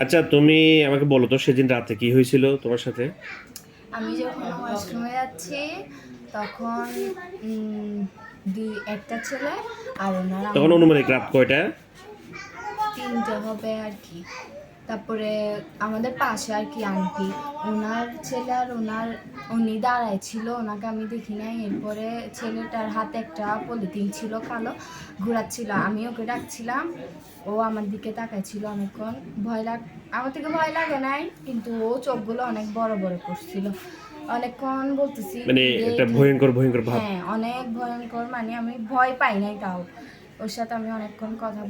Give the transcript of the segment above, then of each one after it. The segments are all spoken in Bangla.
আচ্ছা, তুমি আমাকে বলো তো সেদিন রাতে কি হয়েছিল তোমার সাথে? আমি যখন ওয়াশরুমে যাচ্ছি তখন উম, একটা ছেলে আর ওনার তখন আম্মু অনুমানিক রাত কয়টা? তিনটে হবে আর কি। তারপরে আমাদের পাশে আর কি আন্টি, ওনার ছেলে আর উনি দাঁড়ায় ছিল, ওনাকে আমি দেখি নাই। এরপরে ছেলেটার হাতে একটা পলিথিন ছিল কালো, ঘোরাচ্ছিল, আমি ওকে ডাকছিলাম, ও আমার দিকে তাকাইছিল অনেকক্ষণ। আমার থেকে ভয় লাগে নাই, কিন্তু ও চোখগুলো অনেক বড় বড় করছিল। অনেকক্ষণ বলতেছি মানে কি রে একটা কি। ভয়ঙ্কর ভয়ঙ্কর ভাব। হ্যাঁ, অনেক ভয়ঙ্কর, মানে আমি ভয় পাই নাই তাও। ওর সাথে আমি অনেকক্ষণ কথা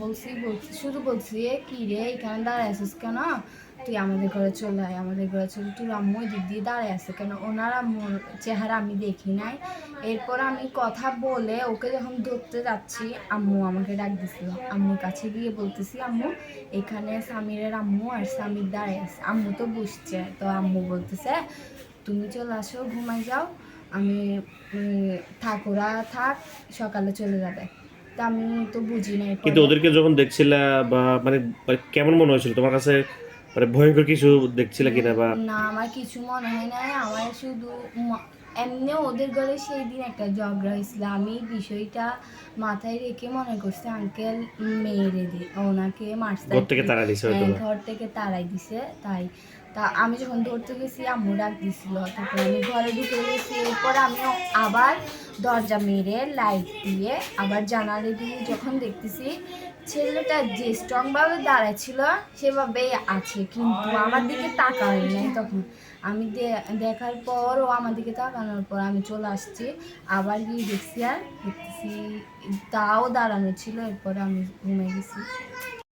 শুধু বলছি, এ কি রে এখানে দাঁড়ায় আছিস কেন, তুই আমাদের ঘরে চলে আয়, আমাদের ঘরে চলে, তোর আম্মু ওই দিক দিয়ে দাঁড়ায় আছে কেন, ওনার আম্মুর চেহারা আমি দেখি নাই। এরপর আমি কথা বলে ওকে যখন ধরতে যাচ্ছি, আম্মু আমাকে ডাক দিছিল, আম্মুর কাছে গিয়ে বলতেছি, আম্মু এখানে সামিরের আম্মু আর সামির দাঁড়ায় আছে। আম্মু তো বুঝছে, তো আম্মু বলতেছে তুমি চলে আসো, ঘুমাই যাও, আমি থাক, ওরা থাক, সকালে চলে যাবে। তা আমি তো বুঝি নাই কিন্তু পরে। ওদেরকে যখন দেখছিলা বা মানে মানে কেমন মনে হয়েছিল তোমার কাছে? মানে ভয়ঙ্কর কিছু দেখছিলে কিনা বা? না, আমার কিছু মনে হয় না। আমার শুধু এমনি ওদের ঘরে সেই দিন একটা ঝগড়া হয়েছিল, আমি বিষয়টা মাথায় রেখে মনে করছি আঙ্কেল মেরে ওনাকে মারছে ঘর আর থেকে কি। তাড়া দিছে হয়তো হ্যাঁ, বা। ঘর থেকে তাড়াই দিছে তাই। তা আমি যখন ধরতে গেছি আম্মু ডাক দিছিল, তারপর আমি ঘরে ঢুকে গেছি। এরপর আমি আবার দরজা মেরে লাইট দিয়ে আবার জানালা দিয়ে যখন দেখতেছি ছেলেটা যে স্ট্রং ভাবে দাঁড়াচ্ছিল সেভাবেই আছে, কিন্তু আমার দিকে তাকায় নাই। তখন আমি দেখার পর ও আমার দিকে তাকানোর পর আমি চলে আসছি, আবার গিয়ে দেখছি আর দেখতেছি তাও দাঁড়ানো ছিল। এরপরে আমি ঘুমিয়ে গেছি।